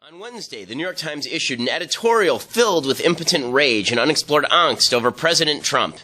On Wednesday, the New York Times issued an editorial filled with impotent rage and unexplored angst over President Trump.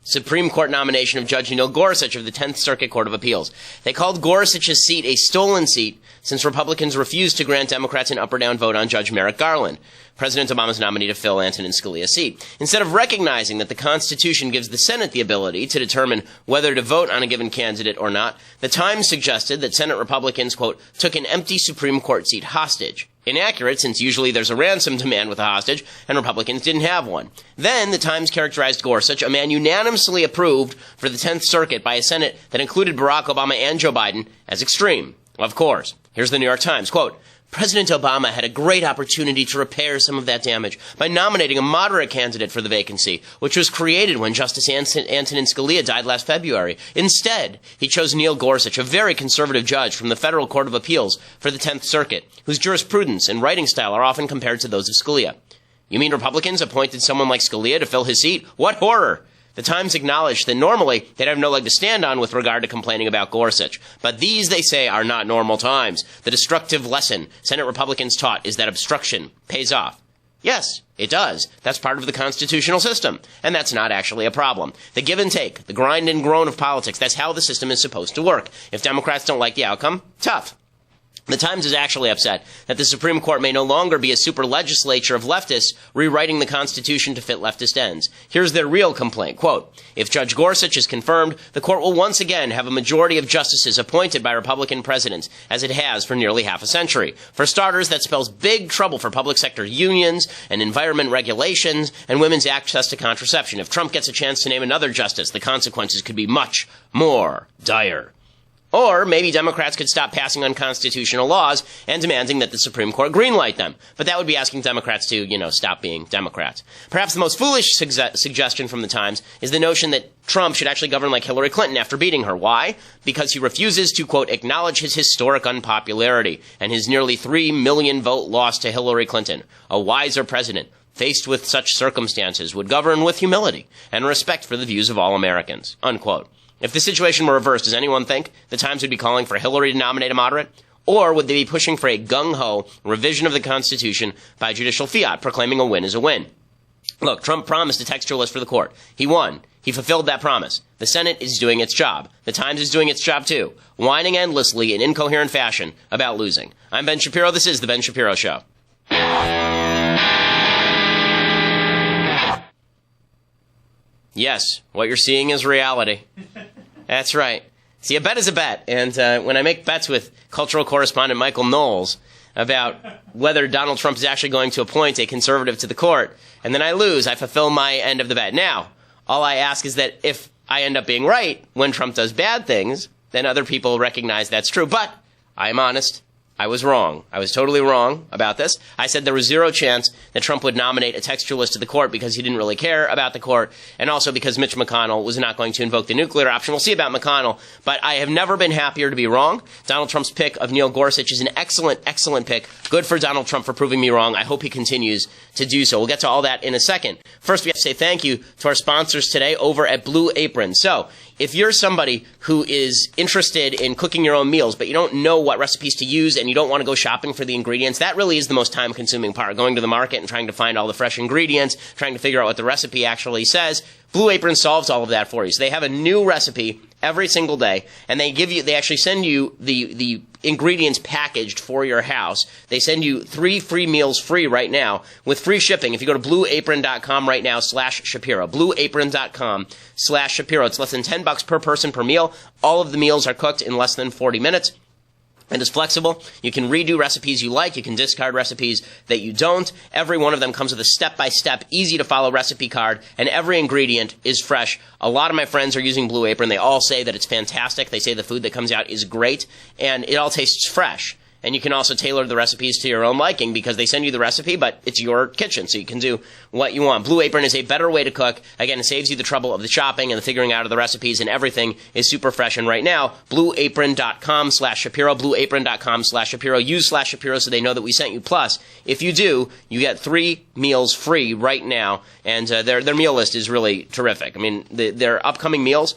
Supreme Court nomination of Judge Neil Gorsuch of the 10th Circuit Court of Appeals. They called Gorsuch's seat a stolen seat since Republicans refused to grant Democrats an up-or-down vote on Judge Merrick Garland, President Obama's nominee to fill Antonin Scalia's seat. Instead of recognizing that the Constitution gives the Senate the ability to determine whether to vote on a given candidate or not, the Times suggested that Senate Republicans, quote, took an empty Supreme Court seat hostage. Inaccurate, since usually there's a ransom demand with a hostage, and Republicans didn't have one. Then, the Times characterized Gorsuch, a man unanimously approved for the 10th Circuit by a Senate that included Barack Obama and Joe Biden, as extreme. Of course. Here's the New York Times, quote, President Obama had a great opportunity to repair some of that damage by nominating a moderate candidate for the vacancy, which was created when Justice Antonin Scalia died last February. Instead, he chose Neil Gorsuch, a very conservative judge from the Federal Court of Appeals for the 10th Circuit, whose jurisprudence and writing style are often compared to those of Scalia. You mean Republicans appointed someone like Scalia to fill his seat? What horror! The Times acknowledged that normally they'd have no leg to stand on with regard to complaining about Gorsuch. But these, they say, are not normal times. The destructive lesson Senate Republicans taught is that obstruction pays off. Yes, it does. That's part of the constitutional system. And that's not actually a problem. The give and take, the grind and groan of politics, that's how the system is supposed to work. If Democrats don't like the outcome, tough. The Times is actually upset that the Supreme Court may no longer be a super legislature of leftists rewriting the Constitution to fit leftist ends. Here's their real complaint. Quote, if Judge Gorsuch is confirmed, the court will once again have a majority of justices appointed by Republican presidents, as it has for nearly half a century. For starters, that spells big trouble for public sector unions and environment regulations and women's access to contraception. If Trump gets a chance to name another justice, the consequences could be much more dire. Or maybe Democrats could stop passing unconstitutional laws and demanding that the Supreme Court greenlight them. But that would be asking Democrats to, stop being Democrats. Perhaps the most foolish suggestion from the Times is the notion that Trump should actually govern like Hillary Clinton after beating her. Why? Because he refuses to, quote, acknowledge his historic unpopularity and his nearly 3 million vote loss to Hillary Clinton. A wiser president, faced with such circumstances, would govern with humility and respect for the views of all Americans, unquote. If the situation were reversed, does anyone think the Times would be calling for Hillary to nominate a moderate? Or would they be pushing for a gung-ho revision of the Constitution by judicial fiat, proclaiming a win is a win? Look, Trump promised a textualist for the court. He won. He fulfilled that promise. The Senate is doing its job. The Times is doing its job too, whining endlessly in incoherent fashion about losing. I'm Ben Shapiro. This is The Ben Shapiro Show. Yes, what you're seeing is reality. That's right. See, a bet is a bet. And when I make bets with cultural correspondent Michael Knowles about whether Donald Trump is actually going to appoint a conservative to the court, and then I lose, I fulfill my end of the bet. Now, all I ask is that if I end up being right when Trump does bad things, then other people recognize that's true. But I'm honest. I was wrong. I was totally wrong about this. I said there was zero chance that Trump would nominate a textualist to the court because he didn't really care about the court, and also because Mitch McConnell was not going to invoke the nuclear option. We'll see about McConnell, but I have never been happier to be wrong. Donald Trump's pick of Neil Gorsuch is an excellent, excellent pick. Good for Donald Trump for proving me wrong. I hope he continues to do so. We'll get to all that in a second. First, we have to say thank you to our sponsors today over at Blue Apron. So, if you're somebody who is interested in cooking your own meals, but you don't know what recipes to use and you don't want to go shopping for the ingredients, that really is the most time-consuming part, going to the market and trying to find all the fresh ingredients, trying to figure out what the recipe actually says. Blue Apron solves all of that for you. So they have a new recipe every single day, and they actually send you the ingredients packaged for your house. They send you 3 free meals free right now with free shipping. If you go to blueapron.com right now /Shapiro, blueapron.com /Shapiro. It's less than $10 per person per meal. All of the meals are cooked in less than 40 minutes. And it's flexible. You can redo recipes you like. You can discard recipes that you don't. Every one of them comes with a step-by-step, easy-to-follow recipe card, and every ingredient is fresh. A lot of my friends are using Blue Apron. They all say that it's fantastic. They say the food that comes out is great, and it all tastes fresh. And you can also tailor the recipes to your own liking because they send you the recipe, but it's your kitchen, so you can do what you want. Blue Apron is a better way to cook. Again, it saves you the trouble of the shopping and the figuring out of the recipes, and everything is super fresh. And right now, blueapron.com /Shapiro, blueapron.com /Shapiro. Use /Shapiro so they know that we sent you. Plus, if you do, you get 3 meals free right now, and their meal list is really terrific. I mean, their upcoming meals,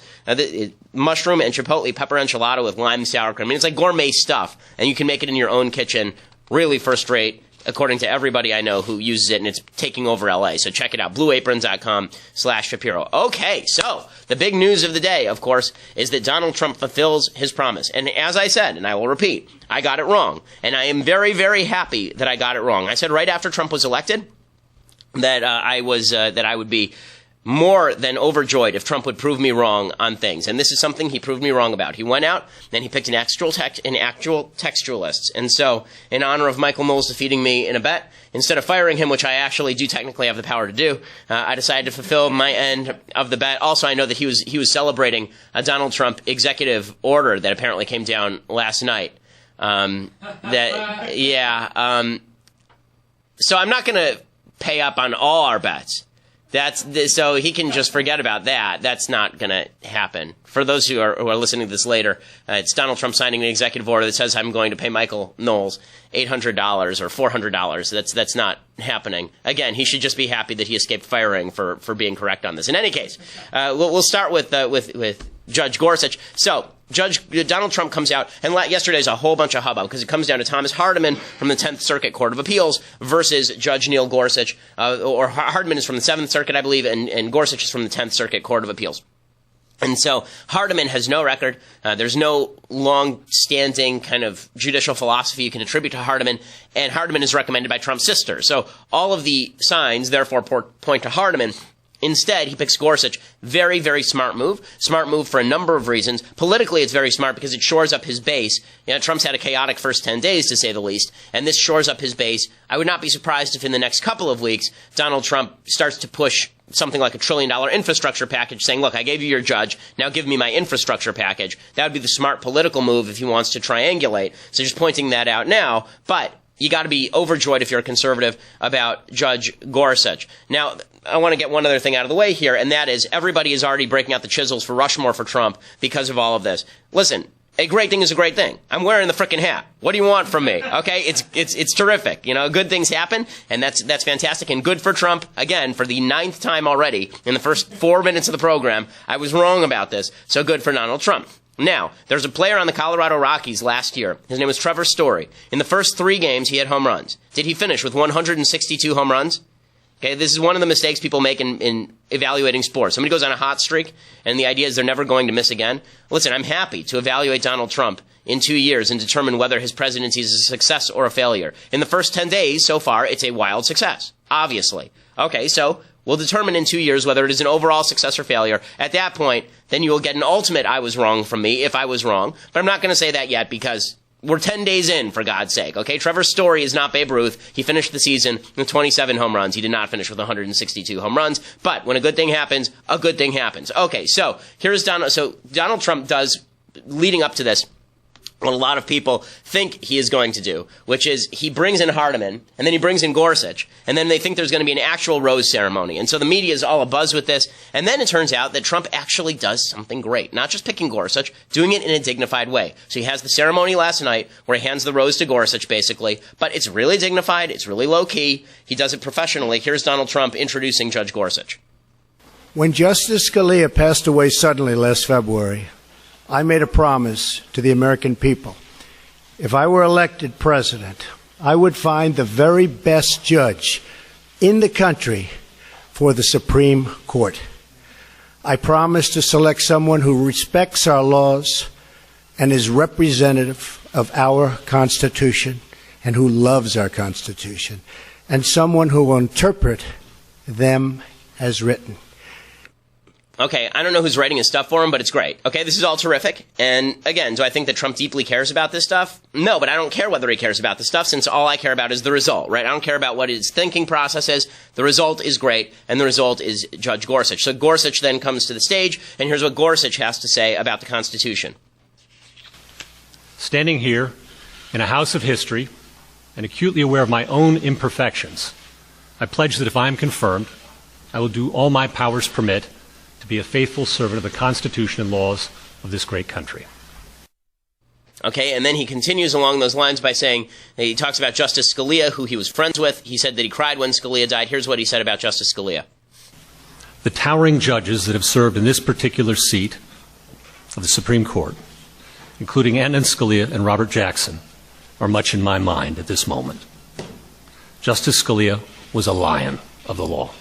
mushroom and chipotle pepper enchilada with lime sour cream. I mean, it's like gourmet stuff, and you can make it in your own kitchen Really first rate, according to everybody I know who uses it, and it's taking over LA. So check it out, blueaprons.com/Shapiro. Okay, so the big news of the day, of course, is that Donald Trump fulfills his promise. And as I said, and I will repeat, I got it wrong. And I am very, very happy that I got it wrong. I said right after Trump was elected that I would be more than overjoyed if Trump would prove me wrong on things. And this is something he proved me wrong about. He went out and he picked an actual textualist. And so, in honor of Michael Knowles defeating me in a bet, instead of firing him, which I actually do technically have the power to do, I decided to fulfill my end of the bet. Also, I know that he was celebrating a Donald Trump executive order that apparently came down last night. So I'm not going to pay up on all our bets. So he can just forget about that. That's not going to happen. For those who are listening to this later, it's Donald Trump signing an executive order that says I'm going to pay Michael Knowles $800 or $400. That's not happening. Again, he should just be happy that he escaped firing for being correct on this. In any case, we'll start with Judge Gorsuch. So Judge Donald Trump comes out, and yesterday's a whole bunch of hubbub because it comes down to Thomas Hardiman from the 10th Circuit Court of Appeals versus Judge Neil Gorsuch, or Hardiman is from the 7th Circuit, I believe, and Gorsuch is from the 10th Circuit Court of Appeals. And so Hardiman has no record. There's no long-standing kind of judicial philosophy you can attribute to Hardiman, and Hardiman is recommended by Trump's sister. So all of the signs, therefore, point to Hardiman. Instead, he picks Gorsuch. Very, very smart move. Smart move for a number of reasons. Politically, it's very smart because it shores up his base. Trump's had a chaotic first 10 days, to say the least, and this shores up his base. I would not be surprised if in the next couple of weeks, Donald Trump starts to push something like $1 trillion infrastructure package, saying, look, I gave you your judge, now give me my infrastructure package. That would be the smart political move if he wants to triangulate. So just pointing that out now, but you got to be overjoyed if you're a conservative about Judge Gorsuch. Now, I want to get one other thing out of the way here, and that is everybody is already breaking out the chisels for Rushmore for Trump because of all of this. Listen, a great thing is a great thing. I'm wearing the frickin' hat. What do you want from me? Okay, it's terrific. Good things happen, and that's fantastic and good for Trump. Again, for the 9th time already in the first 4 minutes of the program, I was wrong about this. So good for Donald Trump. Now, there's a player on the Colorado Rockies last year. His name was Trevor Story. In the first 3 games, he had home runs. Did he finish with 162 home runs? Okay, this is one of the mistakes people make in evaluating sports. Somebody goes on a hot streak, and the idea is they're never going to miss again. Listen, I'm happy to evaluate Donald Trump in 2 years and determine whether his presidency is a success or a failure. In the first 10 days so far, it's a wild success, obviously. Okay, so we'll determine in 2 years whether it is an overall success or failure. At that point, then you will get an ultimate I was wrong from me if I was wrong. But I'm not going to say that yet because we're 10 days in, for God's sake. Okay, Trevor Story is not Babe Ruth. He finished the season with 27 home runs. He did not finish with 162 home runs. But when a good thing happens, a good thing happens. Okay, so here's Donald. So Donald Trump does, leading up to this, what a lot of people think he is going to do, which is he brings in Hardiman, and then he brings in Gorsuch, and then they think there's going to be an actual rose ceremony. And so the media is all abuzz with this. And then it turns out that Trump actually does something great, not just picking Gorsuch, doing it in a dignified way. So he has the ceremony last night where he hands the rose to Gorsuch, basically, but it's really dignified, it's really low-key. He does it professionally. Here's Donald Trump introducing Judge Gorsuch. When Justice Scalia passed away suddenly last February, I made a promise to the American people. If I were elected president, I would find the very best judge in the country for the Supreme Court. I promised to select someone who respects our laws and is representative of our Constitution and who loves our Constitution, and someone who will interpret them as written. Okay, I don't know who's writing his stuff for him, but it's great. Okay, this is all terrific. And again, do I think that Trump deeply cares about this stuff? No, but I don't care whether he cares about this stuff since all I care about is the result, right? I don't care about what his thinking process is. The result is great, and the result is Judge Gorsuch. So Gorsuch then comes to the stage, and here's what Gorsuch has to say about the Constitution. Standing here in a house of history and acutely aware of my own imperfections, I pledge that if I am confirmed, I will do all my powers permit to be a faithful servant of the Constitution and laws of this great country. Okay, and then he continues along those lines by saying, he talks about Justice Scalia, who he was friends with. He said that he cried when Scalia died. Here's what he said about Justice Scalia. The towering judges that have served in this particular seat of the Supreme Court, including Antonin Scalia and Robert Jackson, are much in my mind at this moment. Justice Scalia was a lion of the law.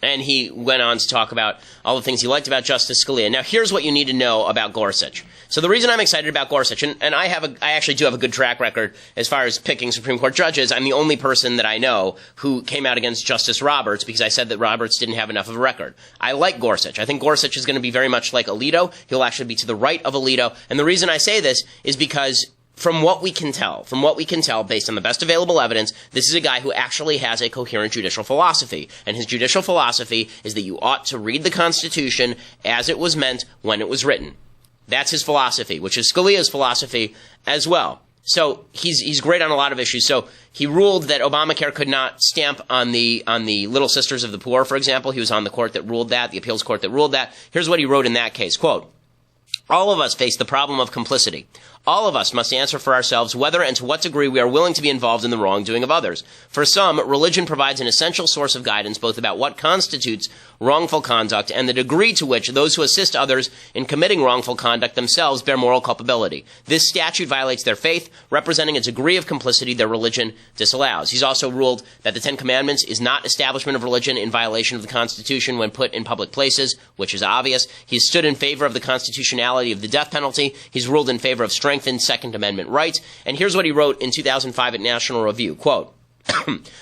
And he went on to talk about all the things he liked about Justice Scalia. Now, here's what you need to know about Gorsuch. So the reason I'm excited about Gorsuch, and I actually do have a good track record as far as picking Supreme Court judges. I'm the only person that I know who came out against Justice Roberts because I said that Roberts didn't have enough of a record. I like Gorsuch. I think Gorsuch is going to be very much like Alito. He'll actually be to the right of Alito. And the reason I say this is because from what we can tell, based on the best available evidence, this is a guy who actually has a coherent judicial philosophy. And his judicial philosophy is that you ought to read the Constitution as it was meant when it was written. That's his philosophy, which is Scalia's philosophy as well. So he's great on a lot of issues. So he ruled that Obamacare could not stamp on the Little Sisters of the Poor, for example. He was on the court that ruled that, the appeals court that ruled that. Here's what he wrote in that case, quote, "All of us face the problem of complicity. All of us must answer for ourselves whether and to what degree we are willing to be involved in the wrongdoing of others. For some, religion provides an essential source of guidance both about what constitutes wrongful conduct and the degree to which those who assist others in committing wrongful conduct themselves bear moral culpability. This statute violates their faith, representing a degree of complicity their religion disallows." He's also ruled that the Ten Commandments is not establishment of religion in violation of the Constitution when put in public places, which is obvious. He's stood in favor of the constitutionality of the death penalty. He's ruled in favor of strengthened Second Amendment rights. And here's what he wrote in 2005 at National Review, quote,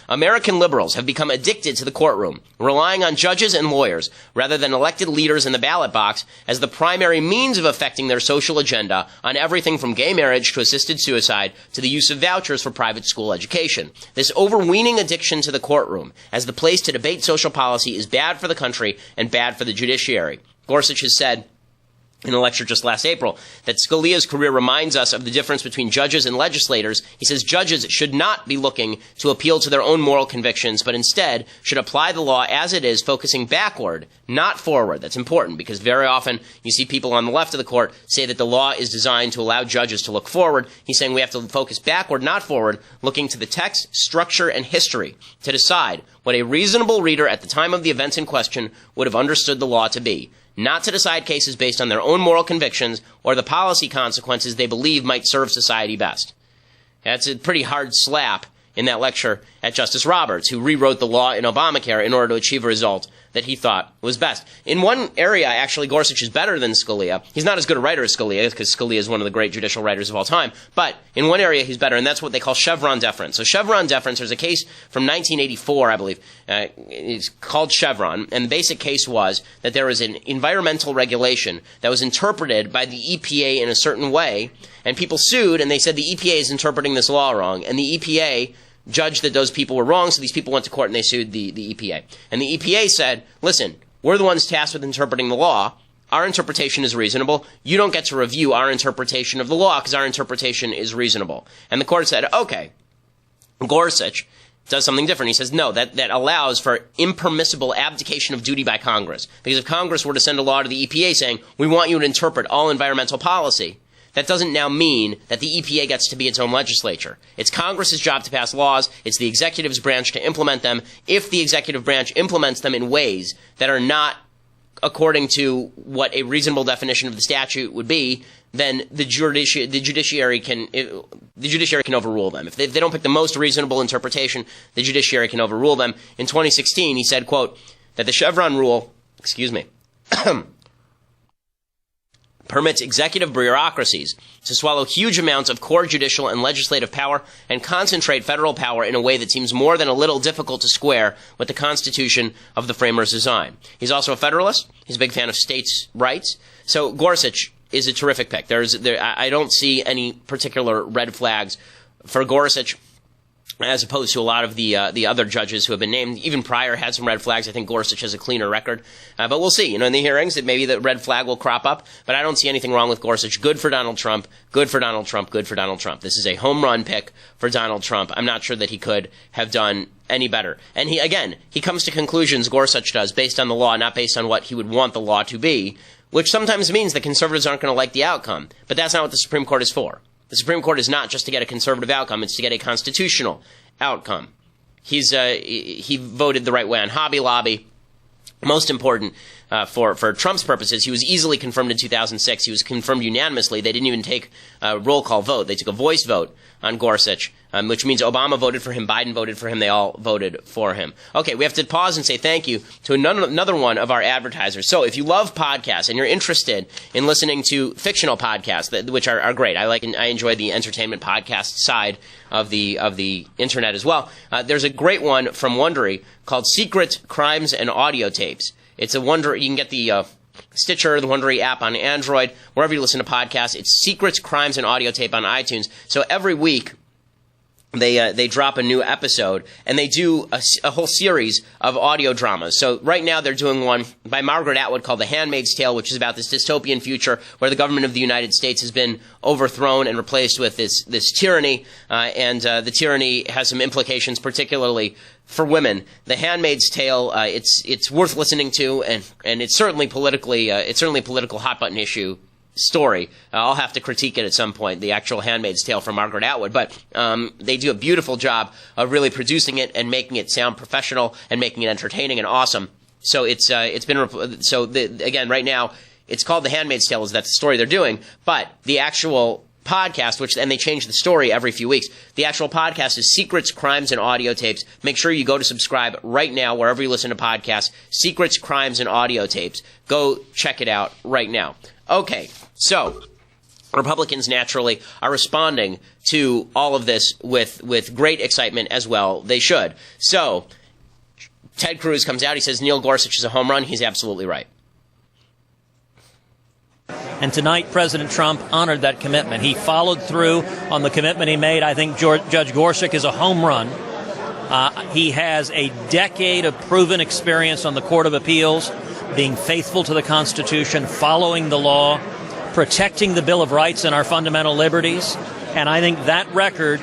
"American liberals have become addicted to the courtroom, relying on judges and lawyers rather than elected leaders in the ballot box as the primary means of affecting their social agenda on everything from gay marriage to assisted suicide to the use of vouchers for private school education. This overweening addiction to the courtroom as the place to debate social policy is bad for the country and bad for the judiciary." Gorsuch has said in a lecture just last April that Scalia's career reminds us of the difference between judges and legislators. He says judges should not be looking to appeal to their own moral convictions, but instead should apply the law as it is, focusing backward, not forward. That's important because very often you see people on the left of the court say that the law is designed to allow judges to look forward. He's saying we have to focus backward, not forward, looking to the text, structure, and history to decide what a reasonable reader at the time of the events in question would have understood the law to be, not to decide cases based on their own moral convictions or the policy consequences they believe might serve society best. That's a pretty hard slap in that lecture at Justice Roberts, who rewrote the law in Obamacare in order to achieve a result that he thought was best. In one area, actually, Gorsuch is better than Scalia. He's not as good a writer as Scalia, because Scalia is one of the great judicial writers of all time. But in one area, he's better, and that's what they call Chevron deference. So Chevron deference, there's a case from 1984, I believe. It's called Chevron, and the basic case was that there was an environmental regulation that was interpreted by the EPA in a certain way, and people sued, and they said the EPA is interpreting this law wrong, and the EPA judged that those people were wrong, so these people went to court and they sued the EPA. And the EPA said, listen, we're the ones tasked with interpreting the law. Our interpretation is reasonable. You don't get to review our interpretation of the law because our interpretation is reasonable. And the court said, okay. Gorsuch does something different. He says, no, that allows for impermissible abdication of duty by Congress. Because if Congress were to send a law to the EPA saying, we want you to interpret all environmental policy, that doesn't now mean that the EPA gets to be its own legislature. It's Congress's job to pass laws. It's the executive's branch to implement them. If the executive branch implements them in ways that are not according to what a reasonable definition of the statute would be, then the judiciary can overrule them. If they don't pick the most reasonable interpretation, the judiciary can overrule them. In 2016, he said, quote, that the Chevron rule, permits executive bureaucracies to swallow huge amounts of core judicial and legislative power and concentrate federal power in a way that seems more than a little difficult to square with the Constitution of the framers' design. He's also a Federalist. He's a big fan of states' rights. So Gorsuch is a terrific pick. I don't see any particular red flags for Gorsuch, as opposed to a lot of the other judges who have been named. Even Pryor had some red flags. I think Gorsuch has a cleaner record. But we'll see. In the hearings, that maybe the red flag will crop up. But I don't see anything wrong with Gorsuch. Good for Donald Trump. Good for Donald Trump. Good for Donald Trump. This is a home run pick for Donald Trump. I'm not sure that he could have done any better. And he comes to conclusions, Gorsuch does, based on the law, not based on what he would want the law to be, which sometimes means that conservatives aren't going to like the outcome. But that's not what the Supreme Court is for. The Supreme Court is not just to get a conservative outcome, it's to get a constitutional outcome. He voted the right way on Hobby Lobby. Most important, for Trump's purposes. He was easily confirmed in 2006. He was confirmed unanimously. They didn't even take a roll call vote. They took a voice vote on Gorsuch, which means Obama voted for him, Biden voted for him, they all voted for him. Okay, we have to pause and say thank you to another one of our advertisers. So if you love podcasts and you're interested in listening to fictional podcasts, which are great, I enjoy the entertainment podcast side of the internet as well. There's a great one from Wondery called Secret Crimes and Audio Tapes. It's a Wondery. You can get the Stitcher, the Wondery app on Android, wherever you listen to podcasts. It's Secrets, Crimes, and Audio Tape on iTunes. So every week they drop a new episode, and they do a whole series of audio dramas. So right now they're doing one by Margaret Atwood called The Handmaid's Tale, which is about this dystopian future where the government of the United States has been overthrown and replaced with this tyranny, and the tyranny has some implications, particularly for women. The Handmaid's Tale, it's worth listening to, and it's certainly politically a political hot button issue story. I'll have to critique it at some point, the actual Handmaid's Tale from Margaret Atwood, but they do a beautiful job of really producing it and making it sound professional and making it entertaining and awesome. So again, right now it's called The Handmaid's Tale, that's the story they're doing, but the actual podcast, and they change the story every few weeks. The actual podcast is Secrets, Crimes, and Audio Tapes. Make sure you go to subscribe right now wherever you listen to podcasts. Secrets, Crimes, and Audio Tapes. Go check it out right now. Okay, so Republicans naturally are responding to all of this with great excitement as well. They should. So Ted Cruz comes out. He says Neil Gorsuch is a home run. He's absolutely right. And tonight, President Trump honored that commitment. He followed through on the commitment he made. I think Judge Gorsuch is a home run. He has a decade of proven experience on the Court of Appeals, being faithful to the Constitution, following the law, protecting the Bill of Rights and our fundamental liberties. And I think that record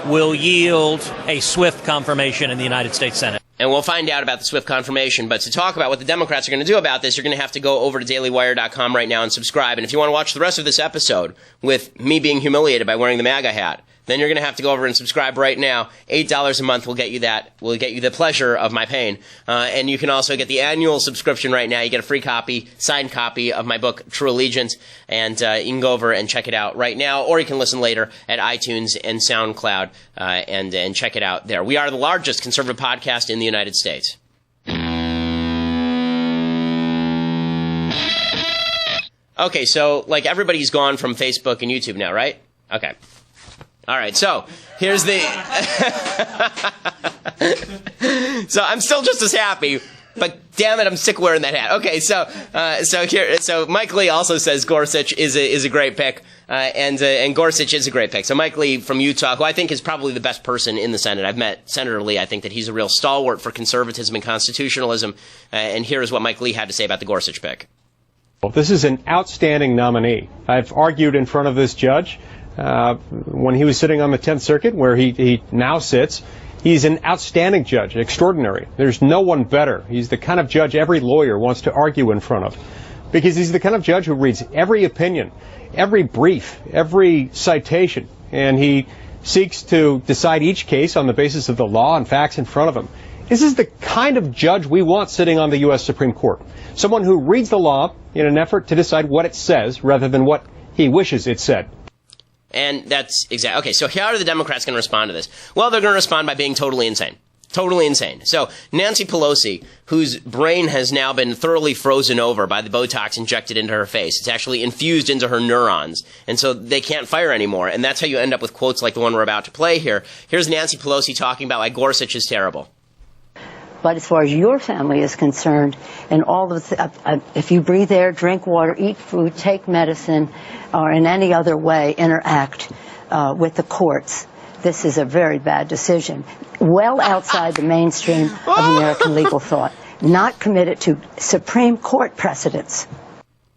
will yield a swift confirmation in the United States Senate. And we'll find out about the swift confirmation. But to talk about what the Democrats are going to do about this, you're going to have to go over to dailywire.com right now and subscribe. And if you want to watch the rest of this episode with me being humiliated by wearing the MAGA hat, then you're going to have to go over and subscribe right now. $8 a month will get you that. Will get you the pleasure of my pain. And you can also get the annual subscription right now. You get a free copy, signed copy of my book, True Allegiance. And you can go over and check it out right now, or you can listen later at iTunes and SoundCloud and check it out there. We are the largest conservative podcast in the United States. Okay, so like everybody's gone from Facebook and YouTube now, right? Okay. All right, so here's the so I'm still just as happy, but damn it, I'm sick of wearing that hat. Okay, so Mike Lee also says Gorsuch is a great pick, and Gorsuch is a great pick. So Mike Lee from Utah, who I think is probably the best person in the Senate. I've met Senator Lee. I think that he's a real stalwart for conservatism and constitutionalism. And here is what Mike Lee had to say about the Gorsuch pick. This is an outstanding nominee. I've argued in front of this judge. When he was sitting on the 10th Circuit, where he now sits, he's an outstanding judge, extraordinary. There's no one better. He's the kind of judge every lawyer wants to argue in front of, because he's the kind of judge who reads every opinion, every brief, every citation, and he seeks to decide each case on the basis of the law and facts in front of him. This is the kind of judge we want sitting on the U.S. Supreme Court. Someone who reads the law in an effort to decide what it says rather than what he wishes it said. And that's exactly. Okay, so how are the Democrats going to respond to this? Well, they're going to respond by being totally insane. Totally insane. So Nancy Pelosi, whose brain has now been thoroughly frozen over by the Botox injected into her face, it's actually infused into her neurons, and so they can't fire anymore. And that's how you end up with quotes like the one we're about to play here. Here's Nancy Pelosi talking about why Gorsuch is terrible. But as far as your family is concerned, and all of if you breathe air, drink water, eat food, take medicine, or in any other way interact with the courts, this is a very bad decision. Well outside the mainstream of American legal thought. Not committed to Supreme Court precedents.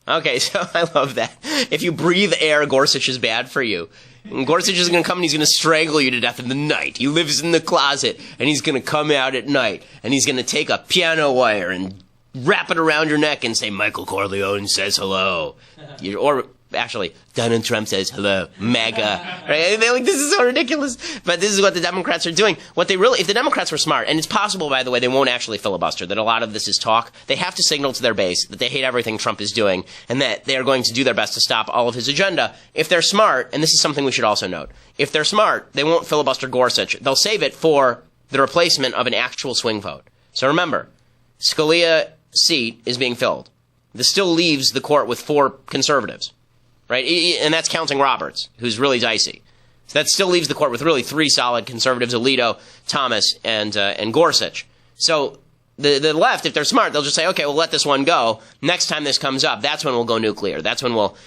Okay, so I love that. If you breathe air, Gorsuch is bad for you. And Gorsuch is going to come and he's going to strangle you to death in the night. He lives in the closet, and he's going to come out at night, and he's going to take a piano wire and wrap it around your neck and say, Michael Corleone says hello. Or Actually, Donald Trump says, hello, MAGA. Right? They're like, this is so ridiculous. But this is what the Democrats are doing. What they really, if the Democrats were smart, and it's possible, by the way, they won't actually filibuster, that a lot of this is talk, they have to signal to their base that they hate everything Trump is doing, and that they are going to do their best to stop all of his agenda. If they're smart, and this is something we should also note, if they're smart, they won't filibuster Gorsuch. They'll save it for the replacement of an actual swing vote. So remember, Scalia's seat is being filled. This still leaves the court with 4 conservatives. Right? And that's counting Roberts, who's really dicey. So that still leaves the court with really 3 solid conservatives, Alito, Thomas, and Gorsuch. So the left, if they're smart, they'll just say, okay, we'll let this one go. Next time this comes up, that's when we'll go nuclear. That's when we'll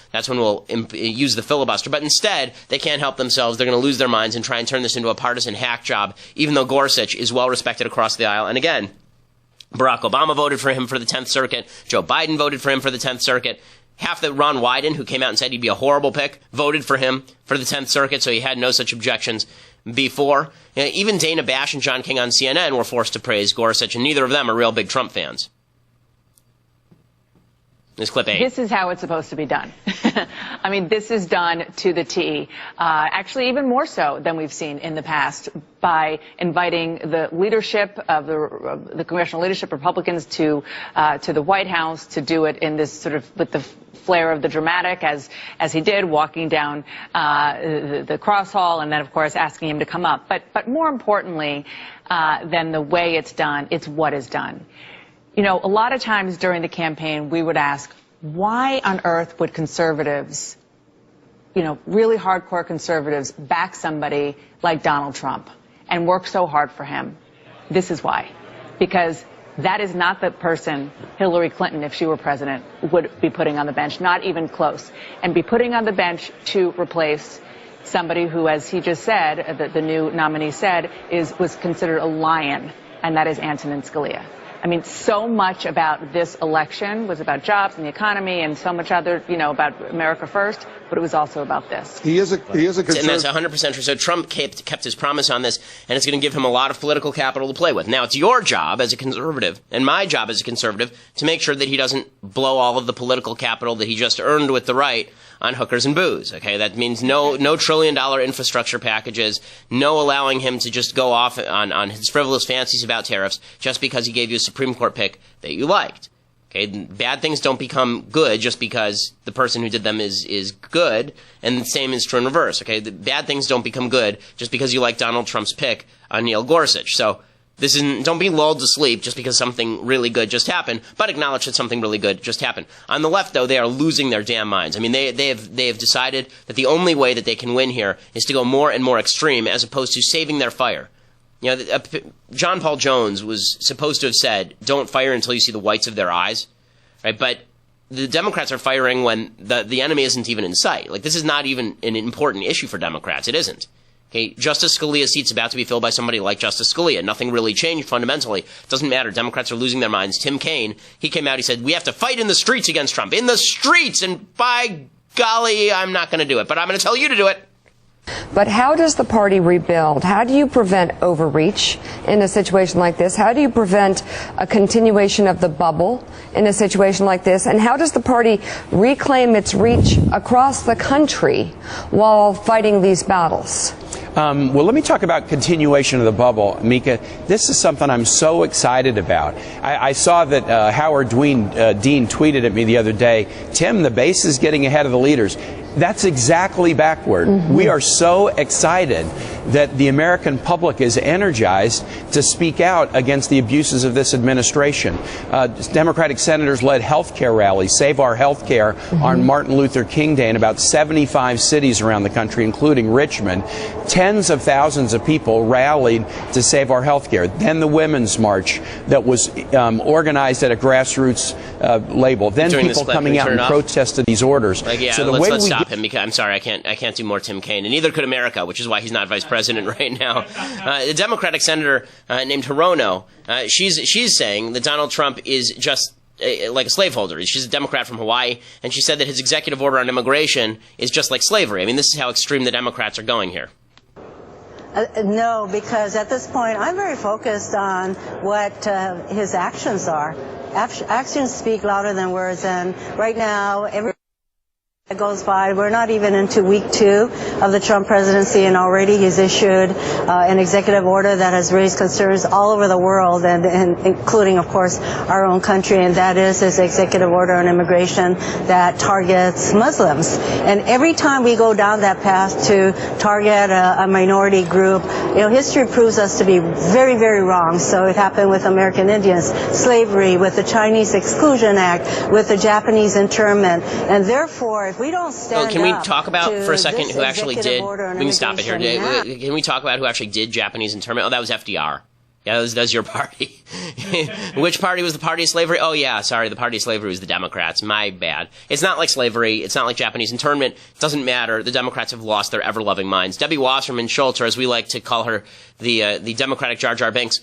use the filibuster. But instead, they can't help themselves. They're going to lose their minds and try and turn this into a partisan hack job, even though Gorsuch is well respected across the aisle. And again, Barack Obama voted for him for the 10th Circuit. Joe Biden voted for him for the 10th Circuit. Half the Ron Wyden, who came out and said he'd be a horrible pick, voted for him for the 10th Circuit, so he had no such objections before. Even Dana Bash and John King on CNN were forced to praise Gorsuch, and neither of them are real big Trump fans. This clip 8. This is how it's supposed to be done. I mean, this is done to the T. Actually, even more so than we've seen in the past, by inviting the leadership of the congressional leadership, Republicans, to the White House to do it in this sort of with the flair of the dramatic, as he did, walking down the cross hall, and then, of course, asking him to come up. But more importantly than the way it's done, it's what is done. You know, a lot of times during the campaign, we would ask, why on earth would conservatives, you know, really hardcore conservatives, back somebody like Donald Trump and work so hard for him? This is why. Because that is not the person Hillary Clinton, if she were president, would be putting on the bench, not even close. And be putting on the bench to replace somebody who, as he just said, the new nominee said, was considered a lion, and that is Antonin Scalia. I mean, so much about this election was about jobs and the economy and so much other, you know, about America first, but it was also about this. He is a and that's 100% true. So Trump kept his promise on this, and it's going to give him a lot of political capital to play with. Now, it's your job as a conservative, and my job as a conservative, to make sure that he doesn't blow all of the political capital that he just earned with the right on hookers and booze. Okay, that means no $1 trillion infrastructure packages, no allowing him to just go off on his frivolous fancies about tariffs just because he gave you a Supreme Court pick that you liked. Okay, bad things don't become good just because the person who did them is good, and the same is true in reverse. Okay, the bad things don't become good just because you like Donald Trump's pick on Neil Gorsuch. So don't be lulled to sleep just because something really good just happened, but acknowledge that something really good just happened. On the left, though, they are losing their damn minds. I mean, they have decided that the only way that they can win here is to go more and more extreme as opposed to saving their fire. You know, John Paul Jones was supposed to have said, "Don't fire until you see the whites of their eyes," right? But the Democrats are firing when the enemy isn't even in sight. Like, this is not even an important issue for Democrats. It isn't. Okay, Justice Scalia's seat's about to be filled by somebody like Justice Scalia. Nothing really changed fundamentally. It doesn't matter. Democrats are losing their minds. Tim Kaine, he came out, he said, we have to fight in the streets against Trump. In the streets! And by golly, I'm not going to do it. But I'm going to tell you to do it. But how does the party rebuild? How do you prevent overreach in a situation like this? How do you prevent a continuation of the bubble in a situation like this? And how does the party reclaim its reach across the country while fighting these battles? Well, let me talk about continuation of the bubble, Mika. This is something I'm so excited about. I saw that Howard Dean tweeted at me the other day, Tim, the base is getting ahead of the leaders. That's exactly backward. Mm-hmm. We are so excited that the American public is energized to speak out against the abuses of this administration. Democratic senators led health care rallies, Save Our Health Care, on Martin Luther King Day in about 75 cities around the country, including Richmond. Tens of thousands of people rallied to save our health care. Then the Women's March that was organized at a grassroots label. Then people coming out and protested these orders. So the way let's stop him, because I'm sorry, I can't do more Tim Kaine, and neither could America, which is why he's not vice president right now. The Democratic senator named Hirono, she's saying that Donald Trump is just like a slaveholder. She's a Democrat from Hawaii, and she said that his executive order on immigration is just like slavery. I mean, this is how extreme the Democrats are going here. No, because at this point, I'm very focused on what his actions are. Actions speak louder than words, and right now, It goes by. We're not even into week 2 of the Trump presidency, and already he's issued an executive order that has raised concerns all over the world, and including, of course, our own country, and that is his executive order on immigration that targets Muslims. And every time we go down that path to target a minority group, history proves us to be very, very wrong. So it happened with American Indians, slavery, with the Chinese Exclusion Act, with the Japanese internment, and therefore, if we don't stand can we up talk about to for a second this who actually executive did? order on We can stop it here. immigration Can we talk about who actually did Japanese internment? Oh, that was FDR. Yeah, that was your party. Which party was the party of slavery? Oh, yeah, sorry, the party of slavery was the Democrats. My bad. It's not like slavery. It's not like Japanese internment. It doesn't matter. The Democrats have lost their ever-loving minds. Debbie Wasserman Schultz, or as we like to call her, the Democratic Jar Jar Binks,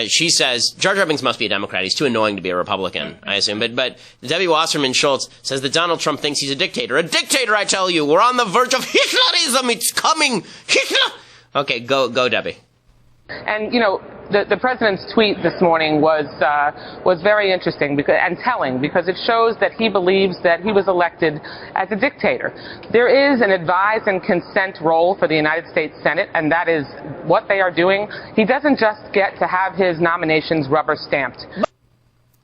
she says, Jar Jar Binks must be a Democrat. He's too annoying to be a Republican, I assume. But Debbie Wasserman Schultz says that Donald Trump thinks he's a dictator. A dictator, I tell you. We're on the verge of Hitlerism. It's coming. Hitler. Okay, go, Debbie. And, the president's tweet this morning was very interesting and telling, because it shows that he believes that he was elected as a dictator. There is an advise and consent role for the United States Senate, and that is what they are doing. He doesn't just get to have his nominations rubber stamped.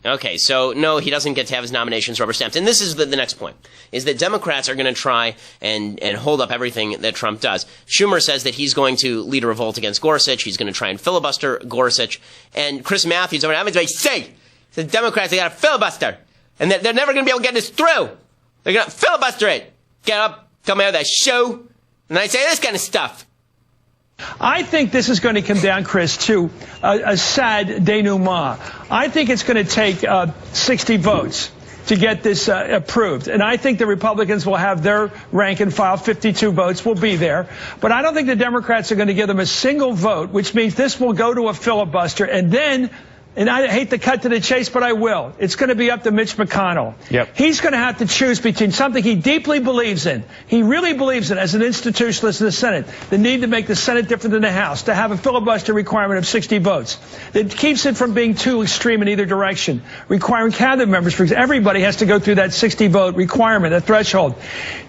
Okay, so no, he doesn't get to have his nominations rubber stamped. And this is the next point, is that Democrats are going to try and hold up everything that Trump does. Schumer says that he's going to lead a revolt against Gorsuch. He's going to try and filibuster Gorsuch. And Chris Matthews over at say, the Democrats, they got to filibuster. And they're never going to be able to get this through. They're going to filibuster it. Get up, come out of that show, and I say this kind of stuff. I think this is going to come down, Chris, to a sad denouement. I think it's going to take 60 votes to get this approved. And I think the Republicans will have their rank and file. 52 votes will be there. But I don't think the Democrats are going to give them a single vote, which means this will go to a filibuster. And then, and I hate to cut to the chase, but I will, it's going to be up to Mitch McConnell. Yep. He's going to have to choose between something he deeply believes in. He really believes in, as an institutionalist in the Senate, the need to make the Senate different than the House, to have a filibuster requirement of 60 votes. That keeps it from being too extreme in either direction. Requiring cabinet members, because everybody has to go through that 60-vote requirement, that threshold.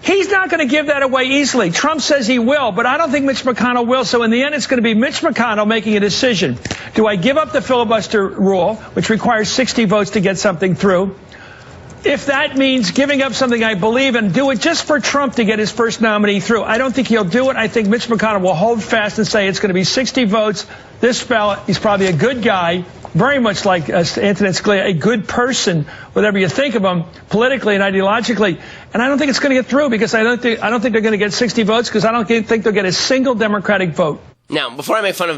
He's not going to give that away easily. Trump says he will, but I don't think Mitch McConnell will. So in the end, it's going to be Mitch McConnell making a decision. Do I give up the filibuster rule, which requires 60 votes to get something through? If that means giving up something I believe in, do it just for Trump to get his first nominee through. I don't think he'll do it. I think Mitch McConnell will hold fast and say it's going to be 60 votes. This fella, he's probably a good guy, very much like Antonin Scalia, a good person, whatever you think of him, politically and ideologically. And I don't think it's going to get through, because I don't think they're going to get 60 votes, because I don't think they'll get a single Democratic vote. Now, before I make fun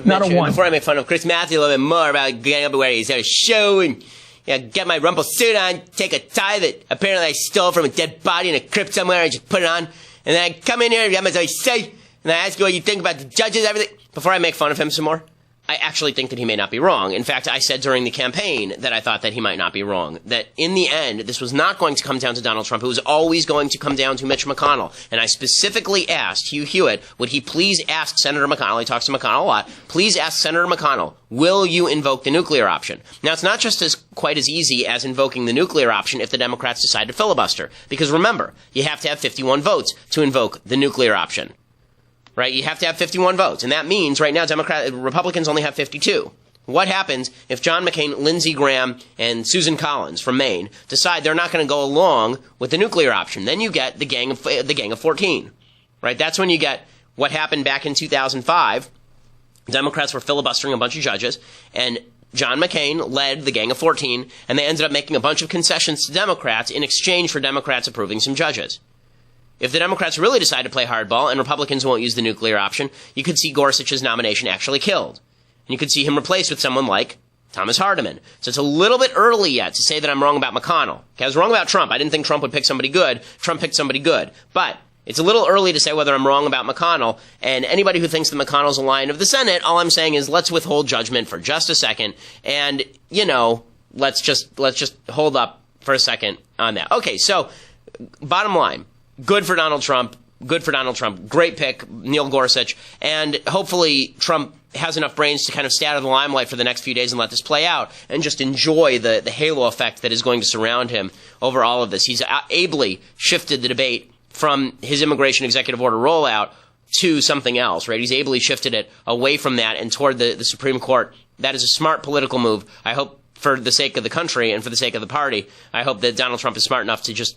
of Chris Matthews a little bit more about getting up and wearing his show and get my rumple suit on, take a tie that apparently I stole from a dead body in a crypt somewhere and just put it on, and then I come in here and as I say, and I ask you what you think about the judges, everything. Before I make fun of him some more, I actually think that he may not be wrong. In fact, I said during the campaign that I thought that he might not be wrong. That in the end, this was not going to come down to Donald Trump. It was always going to come down to Mitch McConnell. And I specifically asked Hugh Hewitt, would he please ask Senator McConnell, he talks to McConnell a lot, please ask Senator McConnell, will you invoke the nuclear option? Now, it's not just quite as easy as invoking the nuclear option if the Democrats decide to filibuster. Because remember, you have to have 51 votes to invoke the nuclear option. Right? You have to have 51 votes. And that means right now Republicans only have 52. What happens if John McCain, Lindsey Graham, and Susan Collins from Maine decide they're not going to go along with the nuclear option? Then you get the gang of 14. Right? That's when you get what happened back in 2005. Democrats were filibustering a bunch of judges, and John McCain led the gang of 14, and they ended up making a bunch of concessions to Democrats in exchange for Democrats approving some judges. If the Democrats really decide to play hardball and Republicans won't use the nuclear option, you could see Gorsuch's nomination actually killed. And you could see him replaced with someone like Thomas Hardiman. So it's a little bit early yet to say that I'm wrong about McConnell. Okay, I was wrong about Trump. I didn't think Trump would pick somebody good. Trump picked somebody good. But it's a little early to say whether I'm wrong about McConnell. And anybody who thinks that McConnell's a lion of the Senate, all I'm saying is let's withhold judgment for just a second. And, let's just hold up for a second on that. Okay, so bottom line. Good for Donald Trump. Great pick, Neil Gorsuch. And hopefully Trump has enough brains to kind of stay out of the limelight for the next few days and let this play out and just enjoy the halo effect that is going to surround him over all of this. He's ably shifted the debate from his immigration executive order rollout to something else, right? He's ably shifted it away from that and toward the Supreme Court. That is a smart political move. I hope, for the sake of the country and for the sake of the party, I hope that Donald Trump is smart enough to just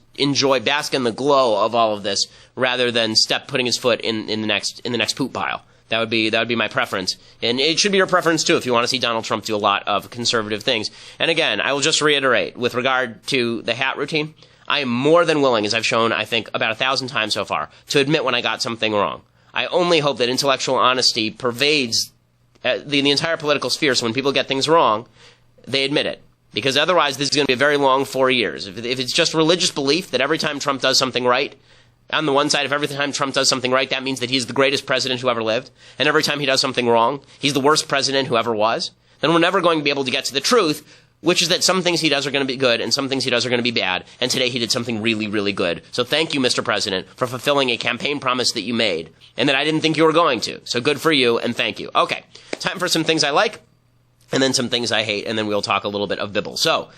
bask in the glow of all of this, rather than putting his foot in the next poop pile. That would be my preference. And it should be your preference too if you want to see Donald Trump do a lot of conservative things. And again, I will just reiterate, with regard to the hat routine, I am more than willing, as I've shown, I think, about 1,000 times so far, to admit when I got something wrong. I only hope that intellectual honesty pervades the entire political sphere, so when people get things wrong, they admit it. Because otherwise, this is going to be a very long 4 years. If it's just religious belief that every time Trump does something right, on the one side, if every time Trump does something right, that means that he's the greatest president who ever lived, and every time he does something wrong, he's the worst president who ever was, then we're never going to be able to get to the truth, which is that some things he does are going to be good and some things he does are going to be bad, and today he did something really, really good. So thank you, Mr. President, for fulfilling a campaign promise that you made, and that I didn't think you were going to. So good for you, and thank you. Okay, time for some things I like, and then some things I hate, and then we'll talk a little bit of Bibble. So,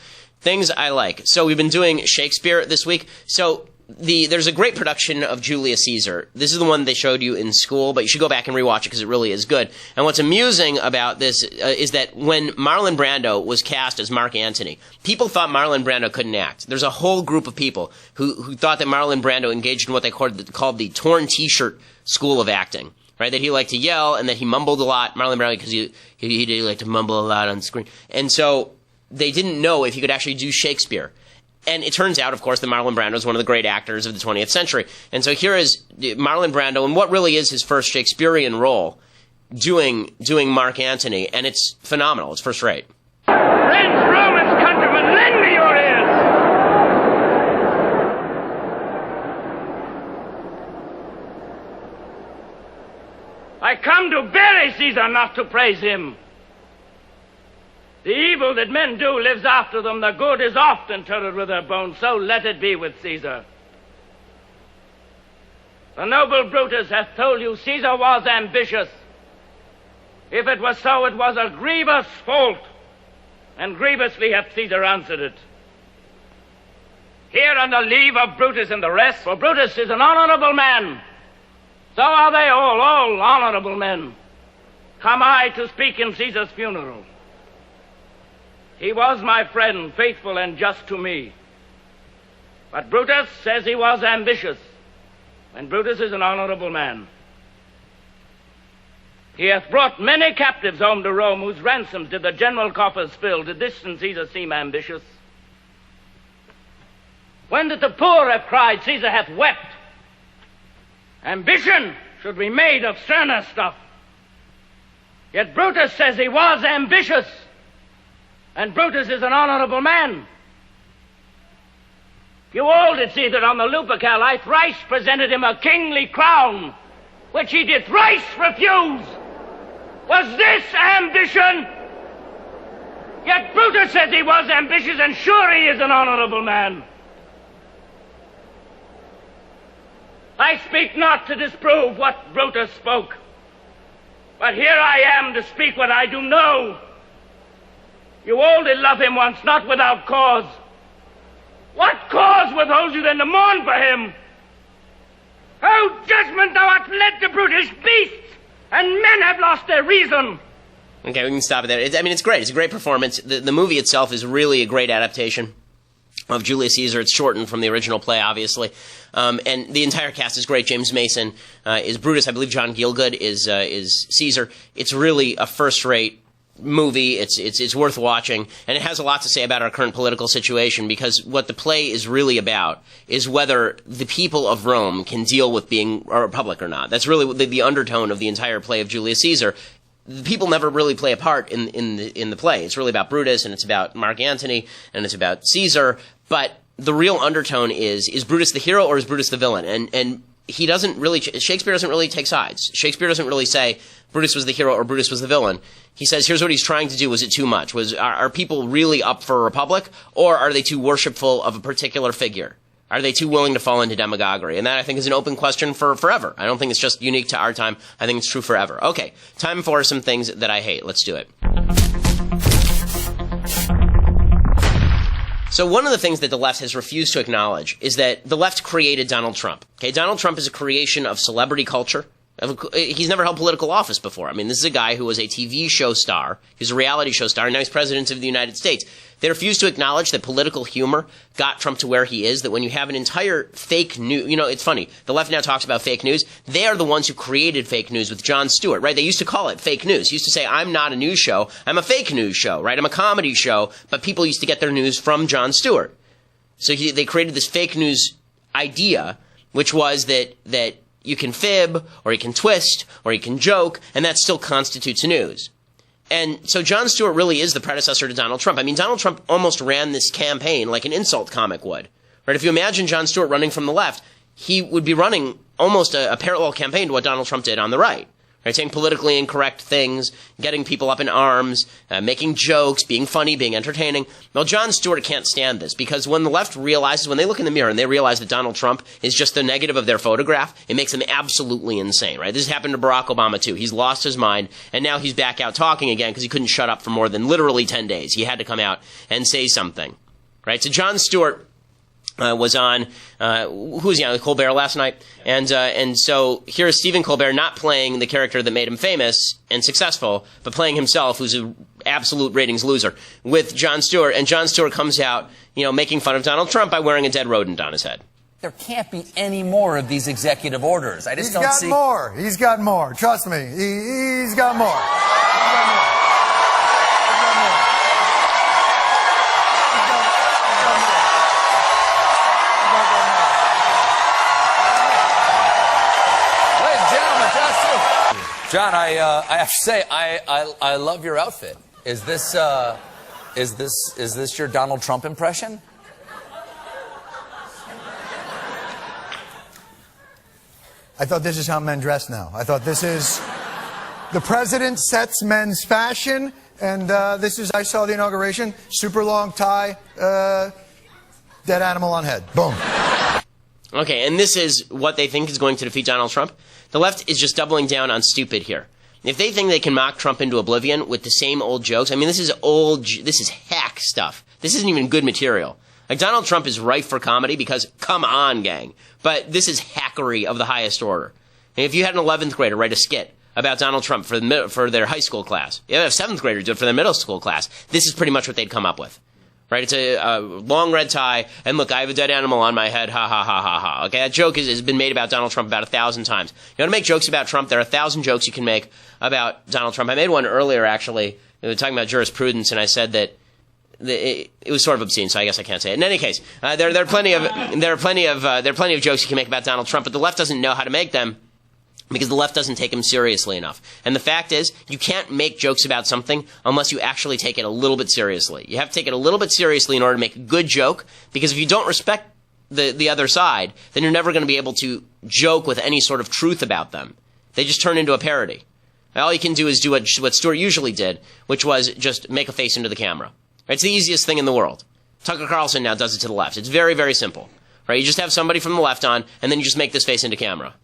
things I like. So we've been doing Shakespeare this week. So there's a great production of Julius Caesar. This is the one they showed you in school, but you should go back and rewatch it because it really is good. And what's amusing about this is that when Marlon Brando was cast as Mark Antony, people thought Marlon Brando couldn't act. There's a whole group of people who thought that Marlon Brando engaged in what they called the torn T-shirt school of acting. Right, that he liked to yell and that he mumbled a lot. Marlon Brando, because he did like to mumble a lot on screen. And so they didn't know if he could actually do Shakespeare. And it turns out, of course, that Marlon Brando is one of the great actors of the 20th century. And so here is Marlon Brando in what really is his first Shakespearean role doing Mark Antony. And it's phenomenal. It's first rate. Friends, Romans, countrymen, lend me your ears. I come to bury Caesar, not to praise him. The evil that men do lives after them. The good is oft interred with their bones. So let it be with Caesar. The noble Brutus hath told you Caesar was ambitious. If it was so, it was a grievous fault, and grievously hath Caesar answered it. Here on the leave of Brutus and the rest, for Brutus is an honorable man. So are they all honorable men. Come I to speak in Caesar's funeral. He was my friend, faithful and just to me. But Brutus says he was ambitious, and Brutus is an honorable man. He hath brought many captives home to Rome, whose ransoms did the general coffers fill. Did this in Caesar seem ambitious? When did the poor have cried, Caesar hath wept? Ambition should be made of sterner stuff. Yet Brutus says he was ambitious, and Brutus is an honorable man. You all did see that on the Lupercal I thrice presented him a kingly crown, which he did thrice refuse. Was this ambition? Yet Brutus says he was ambitious, and sure he is an honorable man. I speak not to disprove what Brutus spoke, but here I am to speak what I do know. You all did love him once, not without cause. What cause withholds you then to mourn for him? Oh, judgment, thou art led to brutish beasts, and men have lost their reason. Okay, we can stop it there. It's great. It's a great performance. The movie itself is really a great adaptation of Julius Caesar. It's shortened from the original play, obviously. And the entire cast is great. James Mason is Brutus. I believe John Gielgud is Caesar. It's really a first-rate movie. It's worth watching, and it has a lot to say about our current political situation, because what the play is really about is whether the people of Rome can deal with being a republic or not. That's really the undertone of the entire play of Julius Caesar. The people never really play a part in the play. It's really about Brutus, and it's about Mark Antony, and it's about Caesar, but the real undertone is Brutus the hero or is Brutus the villain? And he doesn't really, Shakespeare doesn't really take sides. Shakespeare doesn't really say Brutus was the hero or Brutus was the villain. He says, here's what he's trying to do. Was it too much? Are people really up for a republic, or are they too worshipful of a particular figure? Are they too willing to fall into demagoguery? And that, I think, is an open question for forever. I don't think it's just unique to our time. I think it's true forever. Okay, time for some things that I hate. Let's do it. So one of the things that the left has refused to acknowledge is that the left created Donald Trump. Okay, Donald Trump is a creation of celebrity culture. He's never held political office before. I mean, this is a guy who was a TV show star. He's a reality show star, and now he's president of the United States. They refuse to acknowledge that political humor got Trump to where he is, that when you have an entire fake news, it's funny. The left now talks about fake news. They are the ones who created fake news with Jon Stewart, right? They used to call it fake news. He used to say, I'm not a news show. I'm a fake news show, right? I'm a comedy show. But people used to get their news from Jon Stewart. So they created this fake news idea, which was that you can fib, or you can twist, or you can joke, and that still constitutes news. And so Jon Stewart really is the predecessor to Donald Trump. I mean, Donald Trump almost ran this campaign like an insult comic would. Right? If you imagine Jon Stewart running from the left, he would be running almost a parallel campaign to what Donald Trump did on the right. Right? Saying politically incorrect things, getting people up in arms, making jokes, being funny, being entertaining. Well, Jon Stewart can't stand this because when the left realizes, when they look in the mirror and they realize that Donald Trump is just the negative of their photograph, it makes them absolutely insane, right? This happened to Barack Obama too. He's lost his mind and now he's back out talking again because he couldn't shut up for more than literally 10 days. He had to come out and say something, right? So Jon Stewart was on, who was he on, Colbert last night? And so here's Stephen Colbert not playing the character that made him famous and successful, but playing himself, who's an absolute ratings loser, with Jon Stewart. And Jon Stewart comes out, making fun of Donald Trump by wearing a dead rodent on his head. There can't be any more of these executive orders. I just don't see. He's got more. He's got more. Trust me. He's got more. He's got more. John, I have to say, I love your outfit. Is this your Donald Trump impression? I thought this is how men dress now. I thought this is the president sets men's fashion, and this is, I saw the inauguration, super long tie, dead animal on head. Boom. Okay, and this is what they think is going to defeat Donald Trump. The left is just doubling down on stupid here. If they think they can mock Trump into oblivion with the same old jokes, I mean, this is hack stuff. This isn't even good material. Like, Donald Trump is rife for comedy because, come on, gang. But this is hackery of the highest order. And if you had an 11th grader write a skit about Donald Trump for their high school class, you have a 7th grader do it for their middle school class, this is pretty much what they'd come up with. Right? It's a long red tie, and look, I have a dead animal on my head, ha, ha, ha, ha, ha. Okay, that joke has been made about Donald Trump about 1,000 times. You want to make jokes about Trump? There are 1,000 jokes you can make about Donald Trump. I made one earlier, actually. We were talking about jurisprudence, and I said that it was sort of obscene, so I guess I can't say it. In any case, there are plenty of jokes you can make about Donald Trump, but the left doesn't know how to make them because the left doesn't take him seriously enough. And the fact is, you can't make jokes about something unless you actually take it a little bit seriously. You have to take it a little bit seriously in order to make a good joke, because if you don't respect the other side, then you're never going to be able to joke with any sort of truth about them. They just turn into a parody. All you can do is do what Stewart usually did, which was just make a face into the camera. It's the easiest thing in the world. Tucker Carlson now does it to the left. It's very, very simple. Right? You just have somebody from the left on, and then you just make this face into camera.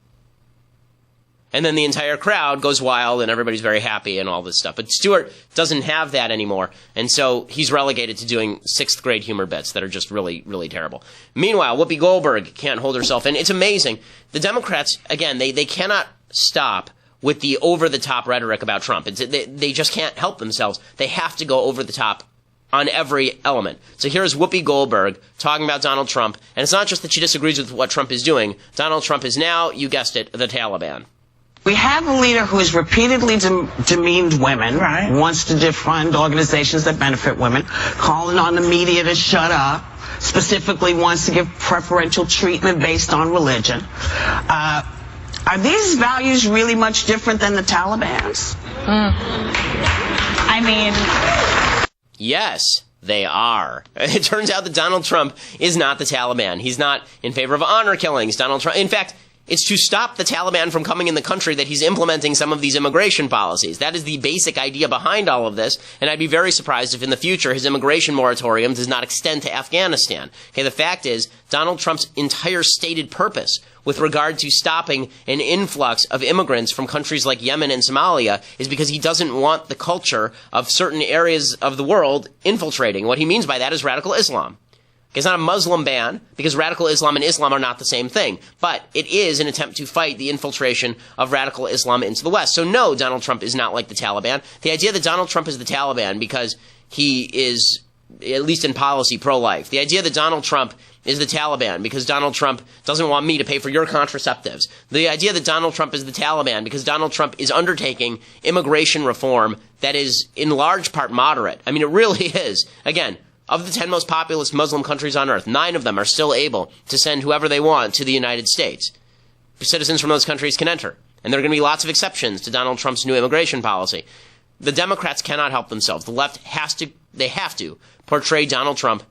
And then the entire crowd goes wild and everybody's very happy and all this stuff. But Stewart doesn't have that anymore. And so he's relegated to doing 6th grade humor bits that are just really, really terrible. Meanwhile, Whoopi Goldberg can't hold herself in. It's amazing. The Democrats, again, they cannot stop with the over-the-top rhetoric about Trump. They just can't help themselves. They have to go over the top on every element. So here's Whoopi Goldberg talking about Donald Trump. And it's not just that she disagrees with what Trump is doing. Donald Trump is now, you guessed it, the Taliban. We have a leader who has repeatedly demeaned women, right, wants to defund organizations that benefit women, calling on the media to shut up, specifically wants to give preferential treatment based on religion. Are these values really much different than the Taliban's? I mean... Yes, they are. It turns out that Donald Trump is not the Taliban. He's not in favor of honor killings. Donald Trump, in fact, it's to stop the Taliban from coming in the country that he's implementing some of these immigration policies. That is the basic idea behind all of this, and I'd be very surprised if in the future his immigration moratorium does not extend to Afghanistan. Okay, the fact is, Donald Trump's entire stated purpose with regard to stopping an influx of immigrants from countries like Yemen and Somalia is because he doesn't want the culture of certain areas of the world infiltrating. What he means by that is radical Islam. It's not a Muslim ban, because radical Islam and Islam are not the same thing. But it is an attempt to fight the infiltration of radical Islam into the West. So no, Donald Trump is not like the Taliban. The idea that Donald Trump is the Taliban because he is, at least in policy, pro-life. The idea that Donald Trump is the Taliban because Donald Trump doesn't want me to pay for your contraceptives. The idea that Donald Trump is the Taliban because Donald Trump is undertaking immigration reform that is in large part moderate. I mean, it really is. Again, of the 10 most populous Muslim countries on earth, 9 of them are still able to send whoever they want to the United States. Citizens from those countries can enter. And there are going to be lots of exceptions to Donald Trump's new immigration policy. The Democrats cannot help themselves. The left have to portray Donald Trump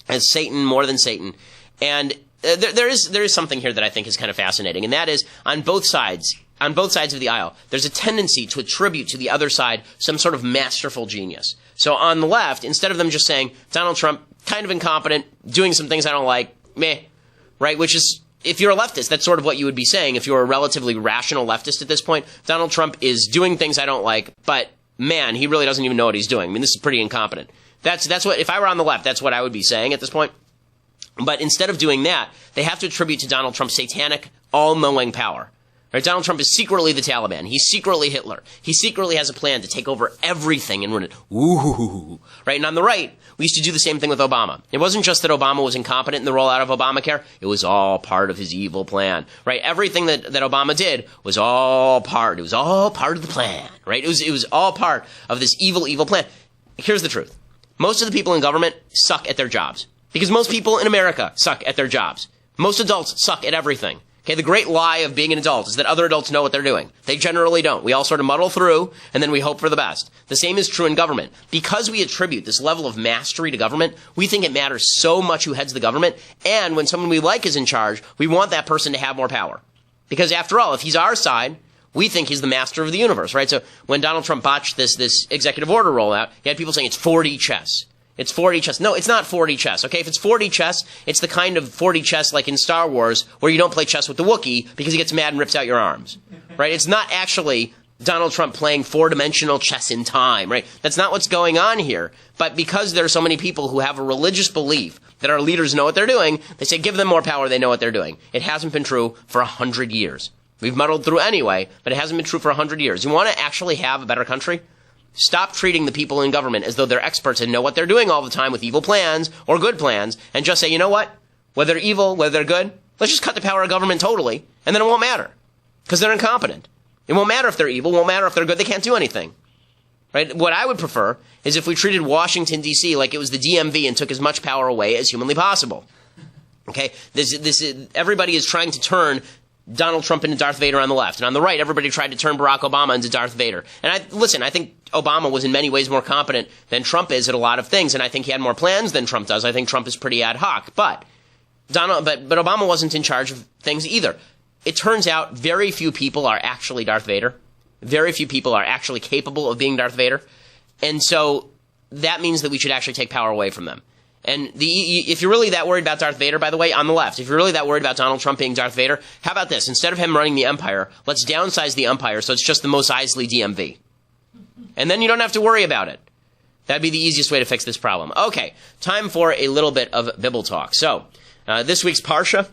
as Satan more than Satan. And there is something here that I think is kind of fascinating, and that is on both sides of the aisle, there's a tendency to attribute to the other side some sort of masterful genius. So on the left, instead of them just saying, Donald Trump, kind of incompetent, doing some things I don't like, meh, right? Which is, if you're a leftist, that's sort of what you would be saying if you're a relatively rational leftist at this point. Donald Trump is doing things I don't like, but man, he really doesn't even know what he's doing. I mean, this is pretty incompetent. That's what, if I were on the left, that's what I would be saying at this point. But instead of doing that, they have to attribute to Donald Trump satanic, all-knowing power. Right? Donald Trump is secretly the Taliban. He's secretly Hitler. He secretly has a plan to take over everything and run it. Ooh. Right? And on the right, we used to do the same thing with Obama. It wasn't just that Obama was incompetent in the rollout of Obamacare. It was all part of his evil plan. Right? Everything that Obama did was all part. It was all part of the plan. Right? It was all part of this evil plan. Here's the truth. Most of the people in government suck at their jobs. Because most people in America suck at their jobs. Most adults suck at everything. Okay, the great lie of being an adult is that other adults know what they're doing. They generally don't. We all sort of muddle through, and then we hope for the best. The same is true in government. Because we attribute this level of mastery to government, we think it matters so much who heads the government, and when someone we like is in charge, we want that person to have more power. Because after all, if he's our side, we think he's the master of the universe, right? So when Donald Trump botched this executive order rollout, you had people saying it's 4D chess. It's 4D chess. No, it's not 4D chess, okay? If it's 4D chess, it's the kind of 4D chess like in Star Wars where you don't play chess with the Wookiee because he gets mad and rips out your arms, right? It's not actually Donald Trump playing four-dimensional chess in time, right? That's not what's going on here. But because there are so many people who have a religious belief that our leaders know what they're doing, they say give them more power, they know what they're doing. It hasn't been true for 100 years. We've muddled through anyway, but it hasn't been true for 100 years. You want to actually have a better country? Stop treating the people in government as though they're experts and know what they're doing all the time with evil plans or good plans, and just say, you know what? Whether they're evil, whether they're good, let's just cut the power of government totally, and then it won't matter. Because they're incompetent. It won't matter if they're evil, won't matter if they're good, they can't do anything. Right? What I would prefer is if we treated Washington, D.C. like it was the DMV and took as much power away as humanly possible. Okay? Everybody is trying to turn Donald Trump into Darth Vader on the left. And on the right, everybody tried to turn Barack Obama into Darth Vader. And I think Obama was in many ways more competent than Trump is at a lot of things. And I think he had more plans than Trump does. I think Trump is pretty ad hoc. But Obama wasn't in charge of things either. It turns out very few people are actually Darth Vader. Very few people are actually capable of being Darth Vader. And so that means that we should actually take power away from them. And if you're really that worried about Darth Vader, by the way, on the left, if you're really that worried about Donald Trump being Darth Vader, how about this? Instead of him running the empire, let's downsize the empire so it's just the Mos Eisley DMV. And then you don't have to worry about it. That'd be the easiest way to fix this problem. Okay, time for a little bit of Bible talk. So, this week's Parsha,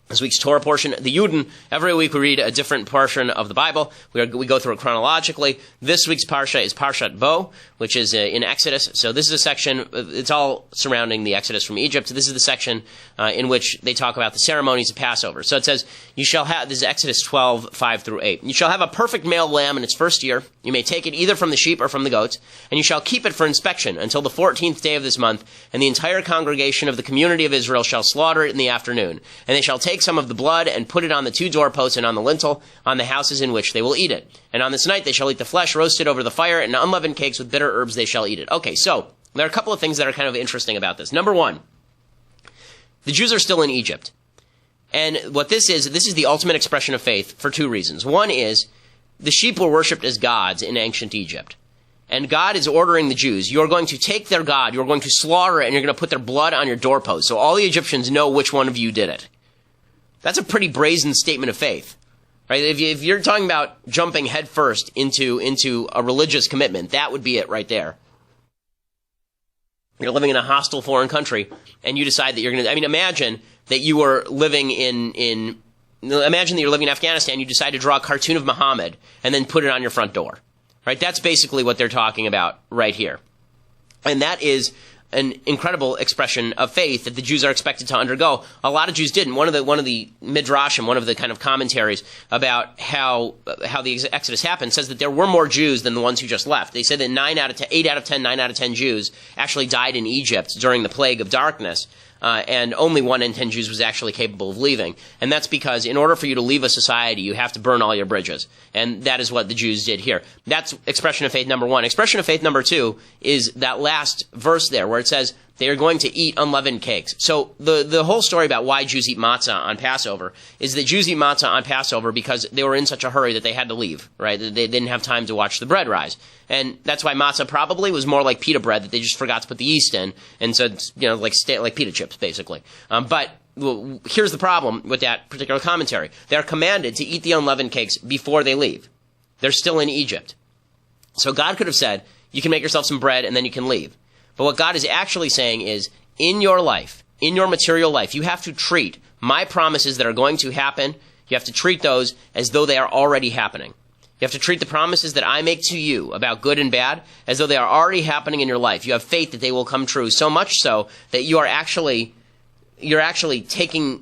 this week's Torah portion, the Yudin. Every week we read a different portion of the Bible. We go through it chronologically. This week's Parsha is Parshat Bo, which is in Exodus. So this is a section, it's all surrounding the Exodus from Egypt. This is the section in which they talk about the ceremonies of Passover. So it says, you shall have, this is Exodus 12, 5 through 8. You shall have a perfect male lamb in its first year. You may take it either from the sheep or from the goats, and you shall keep it for inspection until the 14th day of this month, and the entire congregation of the community of Israel shall slaughter it in the afternoon. And they shall take some of the blood and put it on the 2 doorposts and on the lintel, on the houses in which they will eat it. And on this night they shall eat the flesh roasted over the fire, and unleavened cakes with bitter herbs they shall eat it. Okay, so there are a couple of things that are kind of interesting about this. Number one, the Jews are still in Egypt. And what this is the ultimate expression of faith for 2 reasons. One is, the sheep were worshipped as gods in ancient Egypt. And God is ordering the Jews, you're going to take their God, you're going to slaughter it, and you're going to put their blood on your doorpost, so all the Egyptians know which one of you did it. That's a pretty brazen statement of faith. Right? If you're talking about jumping headfirst into a religious commitment, that would be it right there. you're living in a hostile foreign country, and you decide that you're going to, I mean, imagine that you were living imagine that you're living in Afghanistan, you decide to draw a cartoon of Muhammad and then put it on your front door, right? That's basically what they're talking about right here. And that is an incredible expression of faith that the Jews are expected to undergo. A lot of Jews didn't. One of the midrashim, one of the kind of commentaries about how the Exodus happened, says that there were more Jews than the ones who just left. They said that 9 out of 10 Jews actually died in Egypt during the plague of darkness. And only 1 in 10 Jews was actually capable of leaving. And that's because in order for you to leave a society, you have to burn all your bridges. And that is what the Jews did here. That's expression of faith number 1. Expression of faith number 2 is that last verse there where it says they are going to eat unleavened cakes. So the whole story about why Jews eat matzah on Passover is that Jews eat matzah on Passover because they were in such a hurry that they had to leave, right? They didn't have time to watch the bread rise. And that's why matzah probably was more like pita bread that they just forgot to put the yeast in. And so, like pita chips, basically. But here's the problem with that particular commentary. They're commanded to eat the unleavened cakes before they leave. They're still in Egypt. So God could have said, you can make yourself some bread and then you can leave. But what God is actually saying is, in your life, in your material life, you have to treat my promises that are going to happen, you have to treat those as though they are already happening. You have to treat the promises that I make to you about good and bad as though they are already happening in your life. You have faith that they will come true, so much so that you're actually taking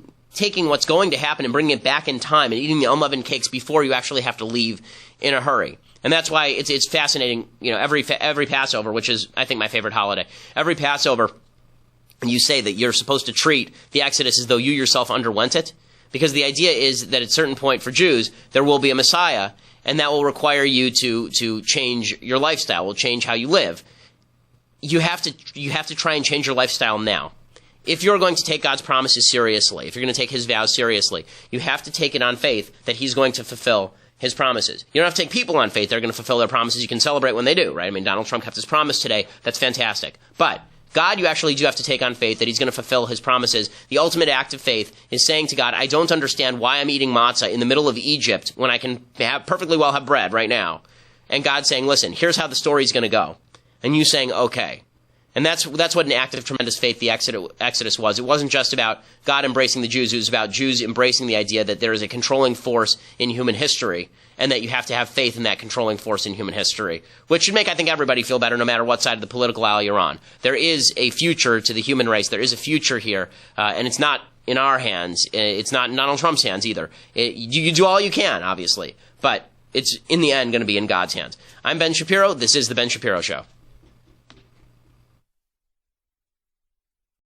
what's going to happen and bringing it back in time and eating the unleavened cakes before you actually have to leave in a hurry. And that's why it's fascinating, every Passover, which is, I think, my favorite holiday. Every Passover, you say that you're supposed to treat the Exodus as though you yourself underwent it. Because the idea is that at a certain point for Jews, there will be a Messiah, and that will require you to change your lifestyle, will change how you live. You have to try and change your lifestyle now. If you're going to take God's promises seriously, if you're going to take his vows seriously, you have to take it on faith that he's going to fulfill his promises. You don't have to take people on faith. They're going to fulfill their promises. You can celebrate when they do, right? I mean, Donald Trump kept his promise today. That's fantastic. But God, you actually do have to take on faith that he's going to fulfill his promises. The ultimate act of faith is saying to God, I don't understand why I'm eating matzah in the middle of Egypt when I can perfectly well have bread right now. And God saying, listen, here's how the story's going to go. And you saying, okay. And that's what an act of tremendous faith the Exodus was. It wasn't just about God embracing the Jews. It was about Jews embracing the idea that there is a controlling force in human history and that you have to have faith in that controlling force in human history, which should make, I think, everybody feel better no matter what side of the political aisle you're on. There is a future to the human race. There is a future here, and it's not in our hands. It's not in Donald Trump's hands either. You do all you can, obviously, but it's in the end going to be in God's hands. I'm Ben Shapiro. This is The Ben Shapiro Show.